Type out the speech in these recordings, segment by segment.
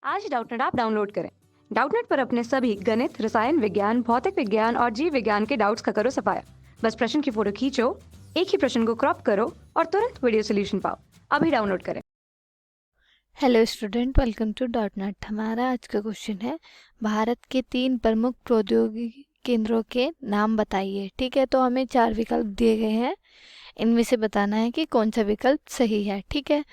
आज Doubtnut app download करें। Doubtnut पर अपने सभी गणित, रसायन विज्ञान, भौतिक विज्ञान और जीव विज्ञान के डाउट्स का करो सफाया। बस प्रश्न की फोटो खींचो, एक ही प्रश्न को क्रॉप करो और तुरंत वीडियो सोल्यूशन पाओ। अभी डाउनलोड करें। Hello student, welcome to dot net. हमारा आज का क्वेश्चन है, भारत के 3 प्रमुख प्रौद्योगिकी केंद्रों के नाम बताइए। ठीक है, तो हमें 4 विकल्प दिए गए हैं, इनमें से बताना है कि कौन सा विकल्प सही है। ठीक है,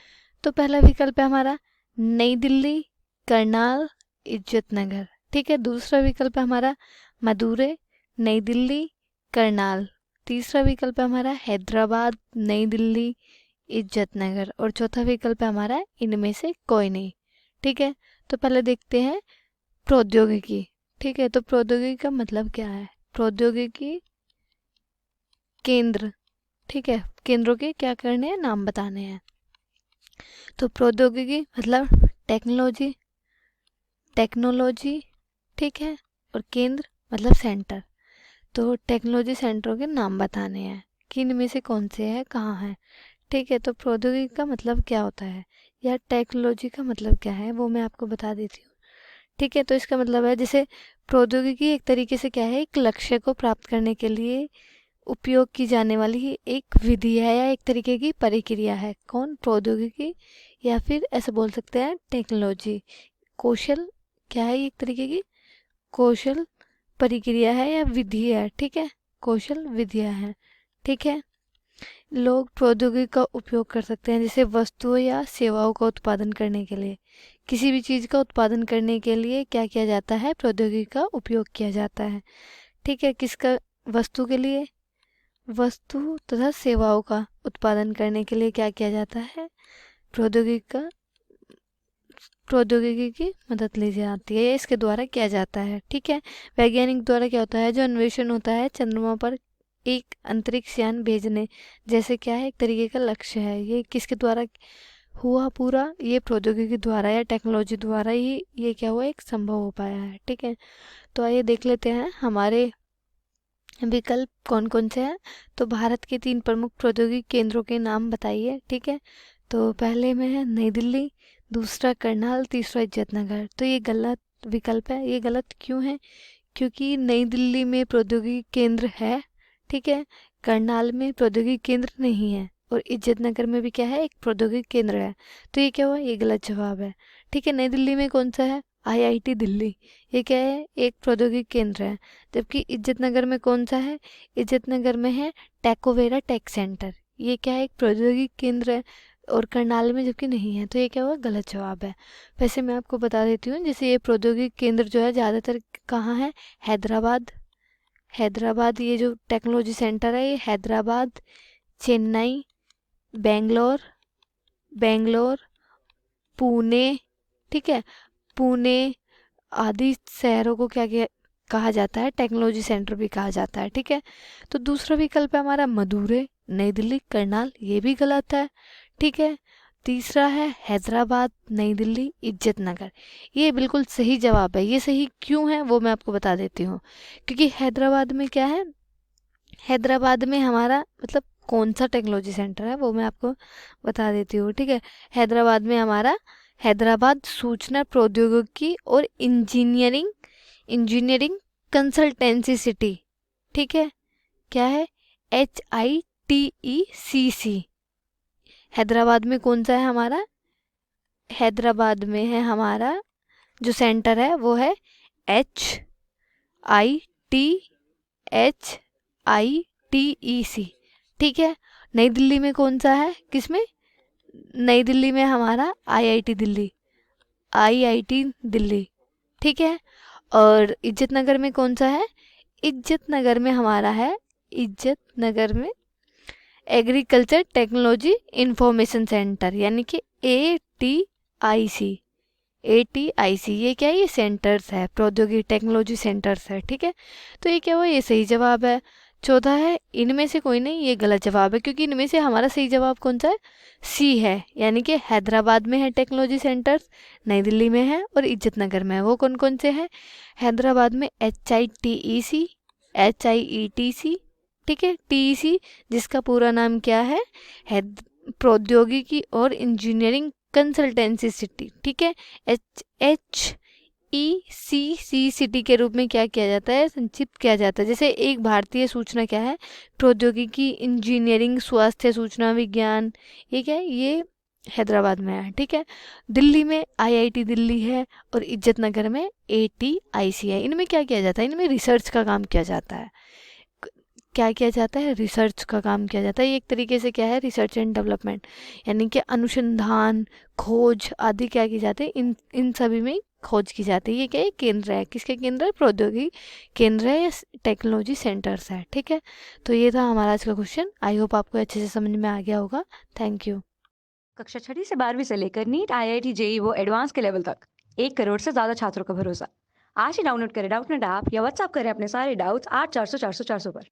तो पहला विकल्प है हमारा नई दिल्ली, करनाल, इज्जतनगर। ठीक है, दूसरा विकल्प है हमारा मदुरै, नई दिल्ली, करनाल। तीसरा विकल्प है हमारा हैदराबाद, नई दिल्ली, इज्जतनगर। और चौथा विकल्प है हमारा इनमें से कोई नहीं। ठीक है, तो पहले देखते हैं प्रौद्योगिकी। ठीक है, तो प्रौद्योगिकी का मतलब क्या है? प्रौद्योगिकी केंद्र। ठीक है, केंद्रों के क्या करने हैं, नाम बताने हैं। तो प्रौद्योगिकी मतलब टेक्नोलॉजी, टेक्नोलॉजी। ठीक है, और केंद्र मतलब सेंटर। तो टेक्नोलॉजी सेंटरों के नाम बताने हैं कि इनमें से कौन से है, कहाँ है। ठीक है, तो प्रौद्योगिकी का मतलब क्या होता है या टेक्नोलॉजी का मतलब क्या है, वो मैं आपको बता देती हूँ। ठीक है, तो इसका मतलब है, जैसे प्रौद्योगिकी एक तरीके से क्या है, एक लक्ष्य को प्राप्त करने के लिए उपयोग की जाने वाली एक विधि है या एक तरीके की प्रक्रिया है। कौन? प्रौद्योगिकी, या फिर ऐसे बोल सकते हैं टेक्नोलॉजी। कौशल क्या है, एक तरीके की कौशल प्रक्रिया है या विधि है। ठीक है, कौशल विधियाँ है। ठीक है, लोग प्रौद्योगिकी का उपयोग कर सकते हैं जैसे वस्तुओं या सेवाओं का उत्पादन करने के लिए। किसी भी चीज़ का उत्पादन करने के लिए क्या किया जाता है? प्रौद्योगिकी का उपयोग किया जाता है। ठीक है, किसका? वस्तु के लिए, वस्तु तथा सेवाओं का उत्पादन करने के लिए क्या किया जाता है? प्रौद्योगिकी की मदद ली जाती है या इसके द्वारा किया जाता है। ठीक है, वैज्ञानिक द्वारा क्या होता है, जो अन्वेषण होता है चंद्रमा पर एक अंतरिक्ष यान भेजने जैसे क्या है, एक तरीके का लक्ष्य है। ये किसके द्वारा हुआ पूरा? ये प्रौद्योगिकी द्वारा या टेक्नोलॉजी द्वारा ही ये क्या हुआ, एक संभव हो पाया है। ठीक है, तो आइए देख लेते हैं हमारे विकल्प कौन कौन से हैं। तो भारत के 3 प्रमुख प्रौद्योगिकी केंद्रों के नाम बताइए। ठीक है, तो पहले में है नई दिल्ली, दूसरा करनाल, तीसरा इज्जतनगर। तो ये गलत विकल्प है। ये गलत क्यों है? क्योंकि नई दिल्ली में प्रौद्योगिकी केंद्र है। ठीक है, करनाल में प्रौद्योगिकी केंद्र नहीं है, और इज्जतनगर में भी क्या है, एक प्रौद्योगिकी केंद्र है। तो ये क्या हुआ, ये गलत जवाब है। ठीक है, नई दिल्ली में कौन सा है? आईआईटी दिल्ली, ये क्या है, एक प्रौद्योगिकी केंद्र है। जबकि इज्जतनगर में कौन सा है? इज्जतनगर में है टेकोवेरा टेक सेंटर, ये क्या है, एक प्रौद्योगिकी केंद्र है। और करनाल में जबकि नहीं है, तो ये क्या हुआ, गलत जवाब है। वैसे मैं आपको बता देती हूँ, जैसे ये प्रौद्योगिकी केंद्र जो है ज़्यादातर कहाँ है? हैदराबाद। हैदराबाद, ये जो टेक्नोलॉजी सेंटर है ये हैदराबाद, चेन्नई, बेंगलोर, बेंगलोर, पुणे। ठीक है, पुणे आदि शहरों को कहा जाता है, टेक्नोलॉजी सेंटर भी कहा जाता है। ठीक है, तो दूसरा विकल्प है हमारा मदुरै, नई दिल्ली, करनाल, ये भी गलत है। ठीक है, तीसरा है हैदराबाद, नई दिल्ली, इज्जतनगर, ये बिल्कुल सही जवाब है। ये सही क्यों है वो मैं आपको बता देती हूँ। क्योंकि हैदराबाद में क्या है, हैदराबाद में हमारा मतलब कौन सा टेक्नोलॉजी सेंटर है वो मैं आपको बता देती हूँ। ठीक है, हैदराबाद में हमारा हैदराबाद सूचना प्रौद्योगिकी और इंजीनियरिंग इंजीनियरिंग कंसल्टेंसी सिटी। ठीक है, क्या है? HITECC। हैदराबाद में कौन सा है हमारा? हैदराबाद में है हमारा जो सेंटर है वो है HITHITEC। ठीक है, नई दिल्ली में कौन सा है? किसमें? नई दिल्ली में हमारा IIT दिल्ली, IIT दिल्ली। ठीक है, और इज्जतनगर में कौन सा है? इज्जतनगर में हमारा है, इज्जतनगर में एग्रीकल्चर टेक्नोलॉजी इंफॉर्मेशन सेंटर, यानी कि ATIC। ये क्या है? ये सेंटर्स है, प्रौद्योगिकी टेक्नोलॉजी सेंटर्स है। ठीक है, तो ये क्या हुआ, ये सही जवाब है। चौथा है इनमें से कोई नहीं, ये गलत जवाब है, क्योंकि इनमें से हमारा सही जवाब कौन सा है? सी है, यानी कि हैदराबाद में है टेक्नोलॉजी सेंटर्स, नई दिल्ली में है और इज्जतनगर में है। वो कौन कौन से हैं? हैदराबाद में HITEC, HIETC। ठीक है, TEC जिसका पूरा नाम क्या है? प्रौद्योगिकी और इंजीनियरिंग कंसल्टेंसी सिटी। ठीक है, PCT के रूप में क्या किया जाता है, संक्षिप्त किया जाता है। जैसे एक भारतीय सूचना क्या है, प्रौद्योगिकी, इंजीनियरिंग, स्वास्थ्य, सूचना विज्ञान, ये क्या है, ये हैदराबाद में है, ठीक है। दिल्ली में IIT दिल्ली है और इज्जत नगर में ATIC है। इनमें क्या किया जाता है, इनमें रिसर्च का काम किया जाता है। क्या किया जाता है, रिसर्च का काम किया जाता है। ये एक तरीके से क्या है, रिसर्च एंड डेवलपमेंट, यानी कि अनुसंधान, खोज आदि क्या की जाती है, इन सभी में खोज की जाती है। ये क्या है, केंद्र है, किसके केंद्र है, प्रौद्योगिकी केंद्र है या टेक्नोलॉजी सेंटर्स है, ठीक है। तो ये था हमारा आज का क्वेश्चन। आई होप आपको अच्छे से समझ में आ गया होगा। Thank you. कक्षा 6वीं से 12वीं से लेकर नीट, IIT, JEE वो एडवांस के लेवल तक 1 करोड़ से ज्यादा छात्रों का भरोसा। आज ही डाउनलोड करें डाउटनेट ऐप या व्हाट्सएप करें अपने सारे डाउट्स 8400 400 400 पर।